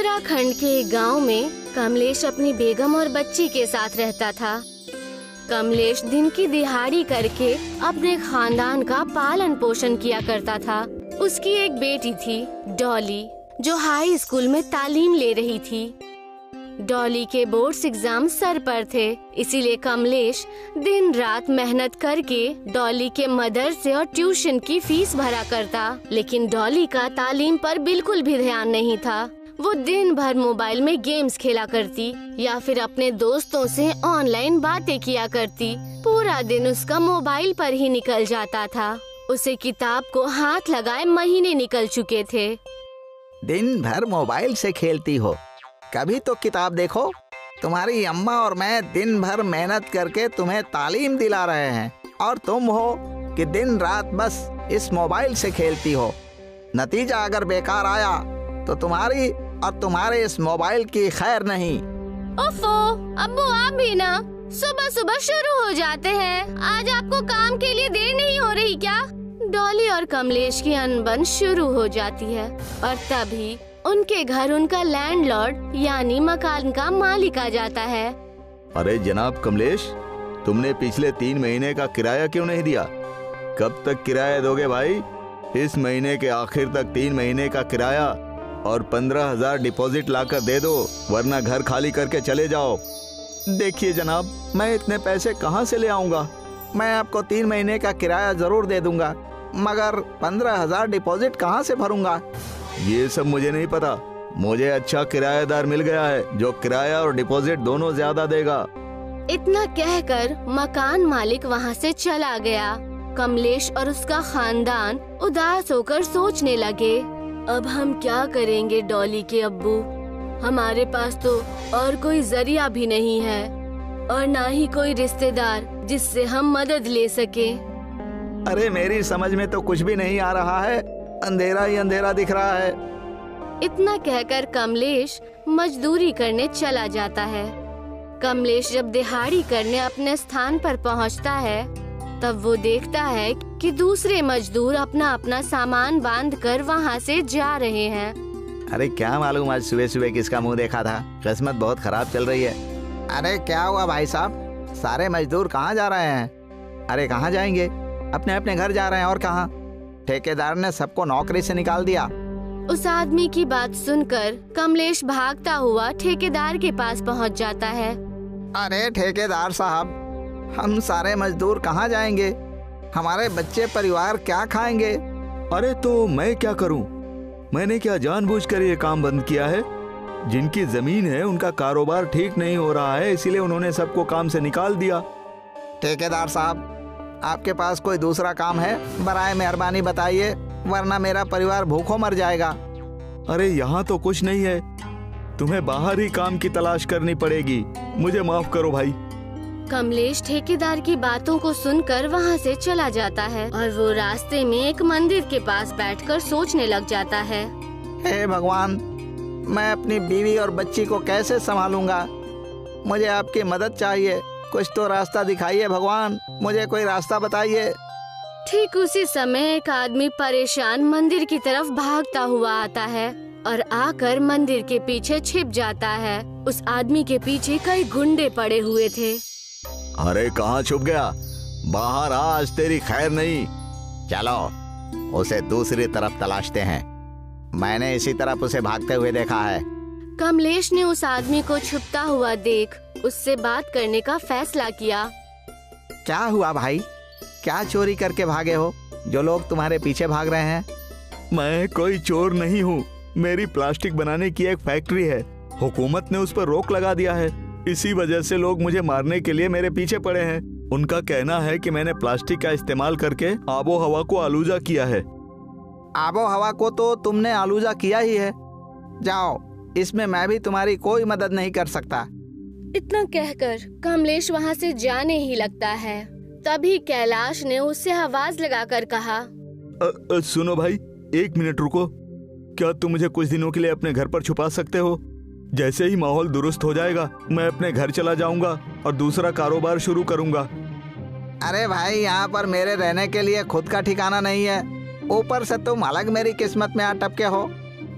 उत्तराखंड के एक गांव में कमलेश अपनी बेगम और बच्ची के साथ रहता था। कमलेश दिन की दिहाड़ी करके अपने खानदान का पालन पोषण किया करता था। उसकी एक बेटी थी डॉली, जो हाई स्कूल में तालीम ले रही थी। डॉली के बोर्ड्स एग्जाम सर पर थे, इसीलिए कमलेश दिन रात मेहनत करके डॉली के मदरसे और ट्यूशन की फीस भरा करता। लेकिन डॉली का तालीम पर बिल्कुल भी ध्यान नहीं था। वो दिन भर मोबाइल में गेम्स खेला करती या फिर अपने दोस्तों से ऑनलाइन बातें किया करती। पूरा दिन उसका मोबाइल पर ही निकल जाता था। उसे किताब को हाथ लगाए महीने निकल चुके थे। दिन भर मोबाइल से खेलती हो, कभी तो किताब देखो। तुम्हारी अम्मा और मैं दिन भर मेहनत करके तुम्हें तालीम दिला रहे हैं और तुम हो कि दिन रात बस इस मोबाइल से खेलती हो। नतीजा अगर बेकार आया तो तुम्हारी और तुम्हारे इस मोबाइल की खैर नहीं। ओफो, अब्बू आप भी ना सुबह सुबह शुरू हो जाते हैं। आज आपको काम के लिए देर नहीं हो रही क्या? डॉली और कमलेश की अनबन शुरू हो जाती है और तभी उनके घर उनका लैंडलॉर्ड यानी मकान का मालिक आ जाता है। अरे जनाब कमलेश, तुमने पिछले 3 महीने का किराया क्यों नहीं दिया? कब तक किराया दोगे भाई? इस महीने के आखिर तक 3 महीने का किराया और 15,000 डिपॉजिट लाकर दे दो, वरना घर खाली करके चले जाओ। देखिए जनाब, मैं इतने पैसे कहाँ से ले आऊँगा? मैं आपको 3 महीने का किराया जरूर दे दूंगा, मगर 15,000 डिपॉजिट कहाँ से भरूंगा? ये सब मुझे नहीं पता। मुझे अच्छा किराएदार मिल गया है जो किराया और डिपॉजिट दोनों ज्यादा देगा। इतना कहकर मकान मालिक वहाँ से चला गया। कमलेश और उसका खानदान उदास होकर सोचने लगे, अब हम क्या करेंगे डॉली के अब्बू? हमारे पास तो और कोई जरिया भी नहीं है और ना ही कोई रिश्तेदार जिससे हम मदद ले सके। अरे मेरी समझ में तो कुछ भी नहीं आ रहा है, अंधेरा ही अंधेरा दिख रहा है। इतना कहकर कमलेश मजदूरी करने चला जाता है। कमलेश जब दिहाड़ी करने अपने स्थान पर पहुंचता है, तब वो देखता है कि दूसरे मजदूर अपना अपना सामान बांधकर वहां से जा रहे हैं। अरे क्या मालूम आज सुबह सुबह किसका मुंह देखा था, किस्मत बहुत खराब चल रही है। अरे क्या हुआ भाई साहब, सारे मजदूर कहाँ जा रहे हैं? अरे कहाँ जाएंगे? अपने अपने घर जा रहे हैं। और कहाँ? ठेकेदार ने सबको नौकरी से निकाल दिया। उस आदमी की बात सुनकर कमलेश भागता हुआ ठेकेदार के पास पहुंच जाता है। अरे ठेकेदार साहब, हम सारे मजदूर कहाँ जाएंगे? हमारे बच्चे परिवार क्या खाएंगे? अरे तो मैं क्या करूं? मैंने क्या जानबूझकर ये काम बंद किया है? जिनकी जमीन है उनका कारोबार ठीक नहीं हो रहा है, इसीलिए उन्होंने सबको काम से निकाल दिया। ठेकेदार साहब, आपके पास कोई दूसरा काम है? बराए मेहरबानी बताइए, वरना मेरा परिवार भूखों मर जाएगा। अरे यहाँ तो कुछ नहीं है, तुम्हें बाहर ही काम की तलाश करनी पड़ेगी। मुझे माफ करो भाई। कमलेश ठेकेदार की बातों को सुनकर वहाँ से चला जाता है और वो रास्ते में एक मंदिर के पास बैठकर सोचने लग जाता है, हे भगवान, मैं अपनी बीवी और बच्ची को कैसे संभालूंगा? मुझे आपकी मदद चाहिए, कुछ तो रास्ता दिखाइए भगवान, मुझे कोई रास्ता बताइए। ठीक उसी समय एक आदमी परेशान मंदिर की तरफ भागता हुआ आता है और आकर मंदिर के पीछे छिप जाता है। उस आदमी के पीछे कई गुंडे पड़े हुए थे। अरे कहाँ छुप गया? बाहर आ, आज तेरी खैर नहीं। चलो उसे दूसरी तरफ तलाशते हैं, मैंने इसी तरफ उसे भागते हुए देखा है। कमलेश ने उस आदमी को छुपता हुआ देख उससे बात करने का फैसला किया। क्या हुआ भाई, क्या चोरी करके भागे हो जो लोग तुम्हारे पीछे भाग रहे हैं? मैं कोई चोर नहीं हूँ, मेरी प्लास्टिक बनाने की एक फैक्ट्री है। हुकूमत ने उस पर रोक लगा दिया है, इसी वजह से लोग मुझे मारने के लिए मेरे पीछे पड़े हैं। उनका कहना है कि मैंने प्लास्टिक का इस्तेमाल करके आबो हवा को आलूजा किया है। आबो हवा को तो तुमने आलूजा किया ही है। जाओ, इसमें मैं भी तुम्हारी कोई मदद नहीं कर सकता। इतना कहकर कमलेश वहाँ से जाने ही लगता है। तभी कैलाश ने उससे आवाज लगाकर कहा, सुनो भाई, 1 मिनट रुको। क्या तुम मुझे कुछ दिनों के लिए अपने घर पर छुपा सकते हो? जैसे ही माहौल दुरुस्त हो जाएगा मैं अपने घर चला जाऊंगा और दूसरा कारोबार शुरू करूंगा। अरे भाई, यहाँ पर मेरे रहने के लिए खुद का ठिकाना नहीं है, ऊपर से तुम अलग मेरी किस्मत में आ टपके हो।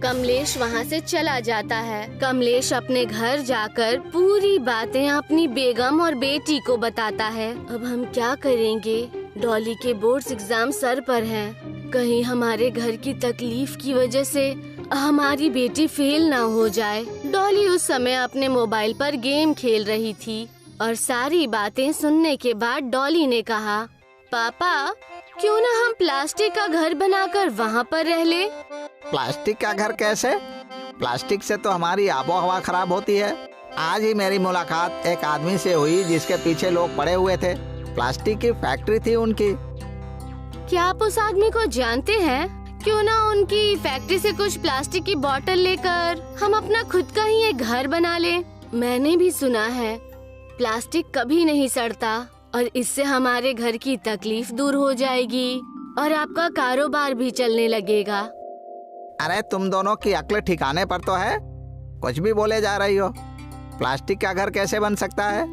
कमलेश वहाँ से चला जाता है। कमलेश अपने घर जाकर पूरी बातें अपनी बेगम और बेटी को बताता है। अब हम क्या करेंगे? डॉली के बोर्ड्स एग्जाम सर पर हैं। कहीं हमारे घर की तकलीफ की वजह से हमारी बेटी फेल ना हो जाए। डॉली उस समय अपने मोबाइल पर गेम खेल रही थी और सारी बातें सुनने के बाद डॉली ने कहा, पापा क्यों ना हम प्लास्टिक का घर बनाकर वहाँ पर रह ले? प्लास्टिक का घर कैसे? प्लास्टिक से तो हमारी आबो हवा खराब होती है। आज ही मेरी मुलाकात एक आदमी से हुई जिसके पीछे लोग पड़े हुए थे। प्लास्टिक की फैक्ट्री थी उनकी। क्या आप उस आदमी को जानते हैं? क्यों ना उनकी फैक्ट्री से कुछ प्लास्टिक की बोतल लेकर हम अपना खुद का ही एक घर बना ले। मैंने भी सुना है प्लास्टिक कभी नहीं सड़ता और इससे हमारे घर की तकलीफ दूर हो जाएगी और आपका कारोबार भी चलने लगेगा। अरे तुम दोनों की अक्ल ठिकाने पर तो है, कुछ भी बोले जा रही हो। प्लास्टिक का घर कैसे बन सकता है?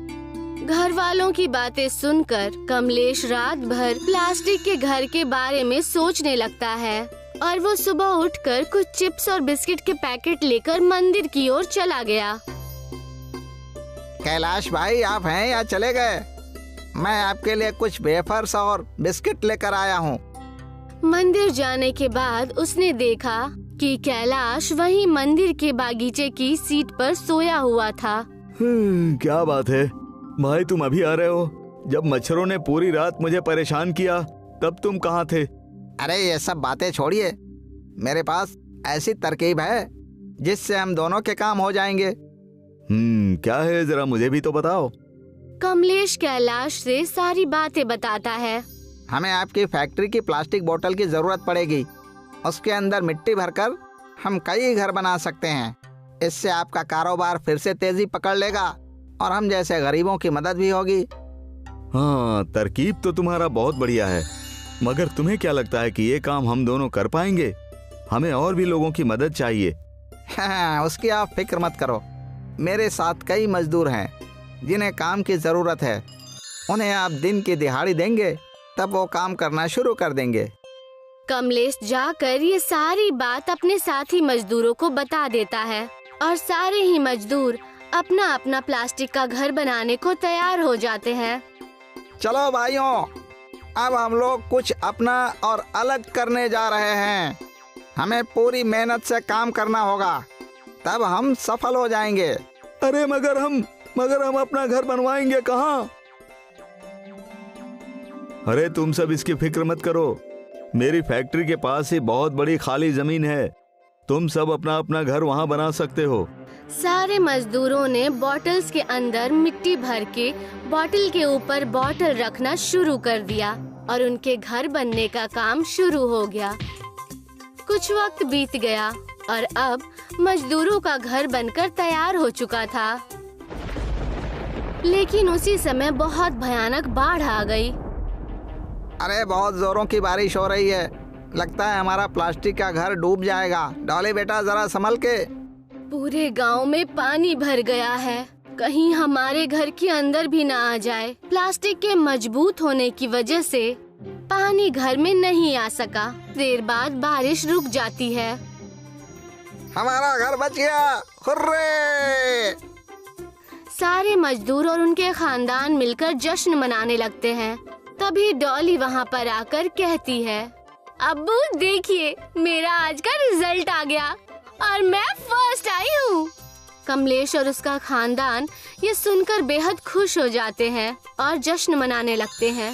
घर वालों की बातें सुनकर कमलेश रात भर प्लास्टिक के घर के बारे में सोचने लगता है और वो सुबह उठकर कुछ चिप्स और बिस्किट के पैकेट लेकर मंदिर की ओर चला गया। कैलाश भाई, आप हैं या चले गए? मैं आपके लिए कुछ वेफर्स और बिस्किट लेकर आया हूँ। मंदिर जाने के बाद उसने देखा कि कैलाश वहीं मंदिर के बागीचे की सीट पर सोया हुआ था। क्या बात है भाई, तुम अभी आ रहे हो? जब मच्छरों ने पूरी रात मुझे परेशान किया तब तुम कहाँ थे? अरे ये सब बातें छोड़िए, मेरे पास ऐसी तरकीब है जिससे हम दोनों के काम हो जाएंगे। क्या है, जरा मुझे भी तो बताओ। कमलेश कैलाश से सारी बातें बताता है। हमें आपकी फैक्ट्री की प्लास्टिक बोतल की जरूरत पड़ेगी। उसके अंदर मिट्टी भरकर हम कई घर बना सकते हैं। इससे आपका कारोबार फिर से तेजी पकड़ लेगा और हम जैसे गरीबों की मदद भी होगी। हाँ, तरकीब तो तुम्हारा बहुत बढ़िया है, मगर तुम्हें क्या लगता है कि ये काम हम दोनों कर पाएंगे? हमें और भी लोगों की मदद चाहिए। हाँ, उसकी आप फिक्र मत करो। मेरे साथ कई मजदूर हैं जिन्हें काम की जरूरत है। उन्हें आप दिन की दिहाड़ी देंगे तब वो काम करना शुरू कर देंगे। कमलेश जाकर ये सारी बात अपने साथी मजदूरों को बता देता है और सारे ही मजदूर अपना अपना प्लास्टिक का घर बनाने को तैयार हो जाते हैं। चलो भाइयों, अब हम लोग कुछ अपना और अलग करने जा रहे हैं। हमें पूरी मेहनत से काम करना होगा, तब हम सफल हो जाएंगे। अरे मगर हम अपना घर बनवाएंगे कहाँ? अरे तुम सब इसकी फिक्र मत करो, मेरी फैक्ट्री के पास ही बहुत बड़ी खाली जमीन है। तुम सब अपना अपना घर वहाँ बना सकते हो। सारे मजदूरों ने बॉटल्स के अंदर मिट्टी भर के बॉटल के ऊपर बॉटल रखना शुरू कर दिया और उनके घर बनने का काम शुरू हो गया। कुछ वक्त बीत गया और अब मजदूरों का घर बनकर तैयार हो चुका था। लेकिन उसी समय बहुत भयानक बाढ़ आ गई। अरे बहुत जोरों की बारिश हो रही है, लगता है हमारा प्लास्टिक का घर डूब जाएगा। डॉली बेटा, जरा संभल के। पूरे गांव में पानी भर गया है, कहीं हमारे घर के अंदर भी ना आ जाए। प्लास्टिक के मजबूत होने की वजह से पानी घर में नहीं आ सका। देर बाद बारिश रुक जाती है। हमारा घर बच गया, हुर्रे! सारे मजदूर और उनके खानदान मिलकर जश्न मनाने लगते हैं। तभी डॉली वहाँ पर आकर कहती है, अब्बू देखिए, मेरा आज का रिजल्ट आ गया और मैं फर्स्ट आई हूँ। कमलेश और उसका खानदान ये सुनकर बेहद खुश हो जाते हैं और जश्न मनाने लगते हैं।